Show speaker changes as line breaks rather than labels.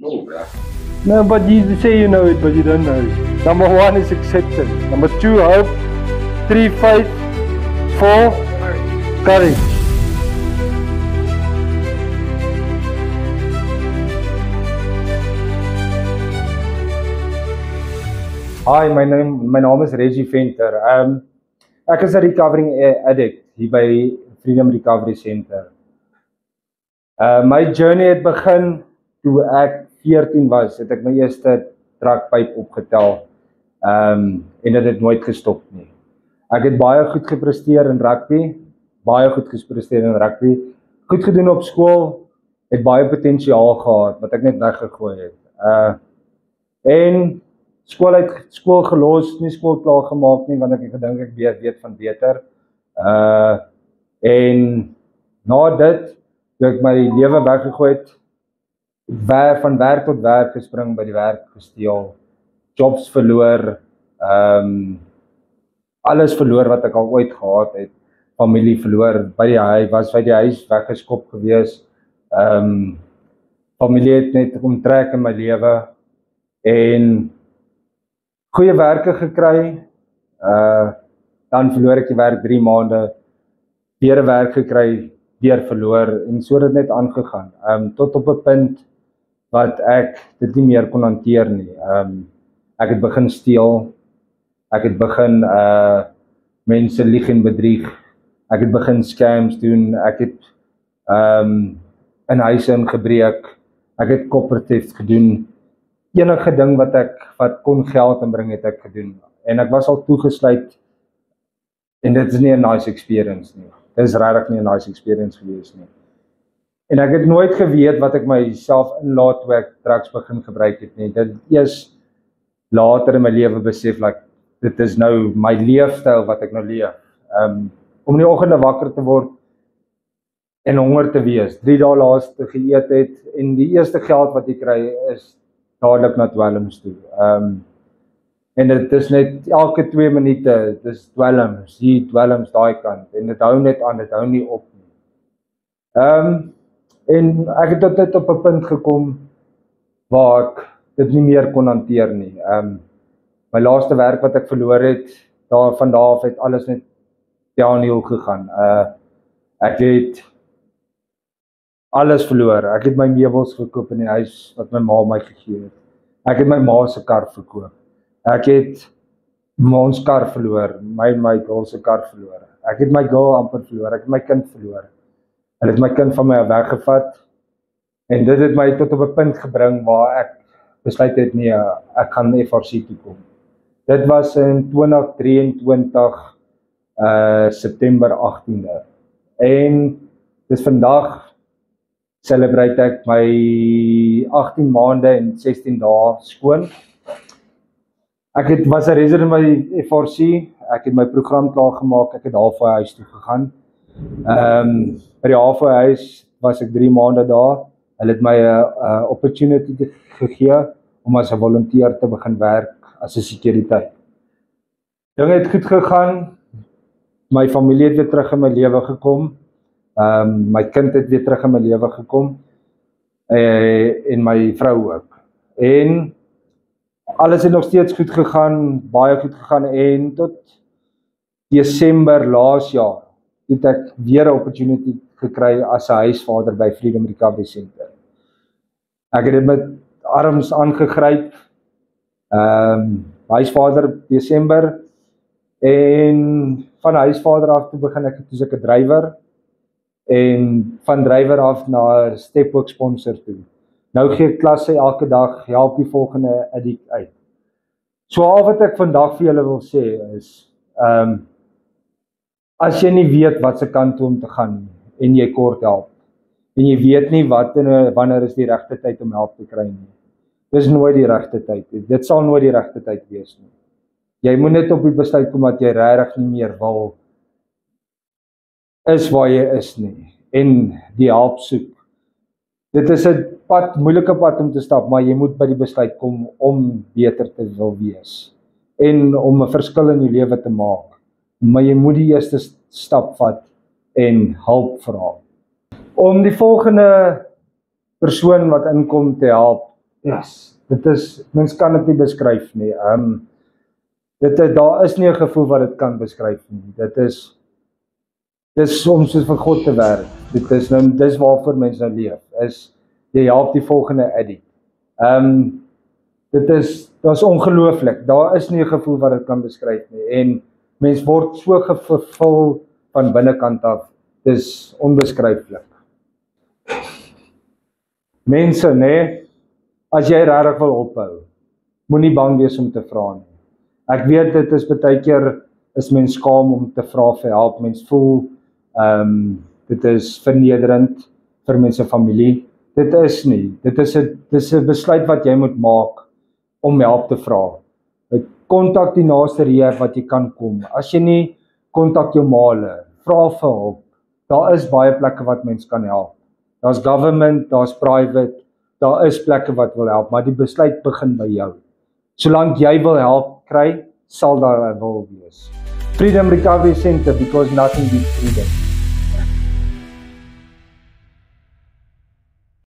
No, bro.
No, but you say you know it, but you don't know it. Number 1 is acceptance. Number 2, hope. 3, faith. 4, courage. Hi, my naam is Reggie Venter. Ek is 'n recovering addict hier by Freedom Recovery Center. My journey het begin toe ek 14 was, het ek my eerste drugpyp opgetel. En dit het nooit gestop nie. Ek het baie goed gepresteer in rugby, goed gedoen op skool, het baie potensiaal gehad wat ek net weggegooi het. En skool gelos, nie skool klaar gemaak nie, want ek gedink ek weet van beter. En na dit, toe ek my lewe weggegooi het, van werk tot werk gespring, by die werk gesteel, jobs verloor, alles verloor wat ek al ooit gehad het, familie verloor, was by die huis weggeskop gewees, familie het net omtrek in my lewe, en goeie werke gekry, dan verloor ek die werk 3 maande, weer 'n werk gekry, weer verloor, en so het dit net aangegaan, tot op 'n punt wat ek dit nie meer kon hanteer nie. Ek het begin steel, ek het begin mense lieg en bedrieg, ek het begin scams doen, ek het in huise ingebreek, ek het coppertheft gedoen, enige ding wat kon geld inbring het ek gedoen, en ek was al toegesluit, en dit is nie 'n nice experience nie, dit is regtig nie 'n nice experience gewees nie. En ek het nooit geweet wat ek myself inlaat toe ek drugs begin gebruik het nie. Dit is later in my lewe besef, dit is nou my leefstyl wat ek nou leef. Om in die oggende wakker te word en honger te wees, 3 dae laaste geëet het, en die eerste geld wat jy kry is dadelik na dwelms toe. En dit is net elke 2 minute, dit is dwelms, hier dwelms daai kant, en dit hou net aan, dit hou nie op nie. En ek het tot op 'n punt gekom waar ek dit nie meer kon hanteer nie. My laaste werk wat ek verloor het, van daar af het alles net downhill gegaan. Ek het alles verloor. Ek het my meubels verkoop in die huis wat my ma my gegee het. Ek het my ma se kar verkoop. Ek het ons kar verloor, my girl se kar verloor. Ek het my girl amper verloor, ek het my kind verloor. Hulle het my kind van my weggevat, en dit het my tot op 'n punt gebring waar ek besluit het, nee, ek gaan FRC toe kom. Dit was in 2023, September 18de. En dis vandag celebrate ek my 18 maande en 16 dae skoon. Ek was 'n resident by FRC, ek het my program klaar gemaak, ek het halfway huis toe gegaan. By die halfway huis was ek 3 maande daar. Hulle het my 'n opportunity gegee om as 'n volunteer te begin werk as 'n sekuriteit. Dinge het goed gegaan. My familie het weer terug in my lewe gekom. My kind het weer terug in my lewe gekom. En my vrou ook. En alles het nog steeds goed gegaan, baie goed gegaan, en tot Desember laas jaar het ek weer 'n opportunity gekry as 'n huisvader by Freedom Recovery Center. Ek het dit met arms aangegryp, huisvader Desember, en van huisvader af toe begin ek, toe ek 'n drywer, en van drywer af na Stepwork sponsor toe. Nou gee ek klasse elke dag, help die volgende addict uit. So al wat ek vandag vir julle wil sê is, as jy nie weet wat se kant toe om te gaan, en jy kort help, en jy weet nie wanneer is die regte tyd om help te kry nie. Dis nooit die regte tyd. Dit sal nooit die regte tyd wees nie. Jy moet net op die besluit kom dat jy regtig nie meer wil is waar jy is nie, en die help soek. Dit is 'n moeilike pad om te stap, maar jy moet by die besluit kom om beter te wil wees, en om 'n verskil in jou lewe te maak. Maar jy moet die eerste stap vat en hulp vra. Om die volgende persoon wat inkom te help, yes, mens kan dit nie beskryf nie. Daar is nie 'n gevoel wat dit kan beskryf nie. Dis om soos vir God te werk. Dis waarvoor mense nou leef. Jy help die volgende addict. Daar's ongelooflik. Daar is nie 'n gevoel wat dit kan beskryf nie. En mens word so vervul van binnekant af. Dis onbeskryflik. Mense, nê, as jy regtig wil ophou, moenie bang wees om te vra nie. Ek weet dit is baie keer is mens skaam om te vra vir help. Mens voel dit is vernederend vir mense familie. Dit is nie. Dit is 'n besluit wat jy moet maak om help te vra. Kontak die naaste rehab wat jy kan kom. As jy nie, kontak jou maale. Vra vir hulp. Daar is baie plekke wat mens kan help. Daar's government, daar's private, daar is plekke wat wil help, maar die besluit begin by jou. Solank jy wil help kry, sal daar 'n wil wees. Freedom Recovery Center, because nothing beats freedom.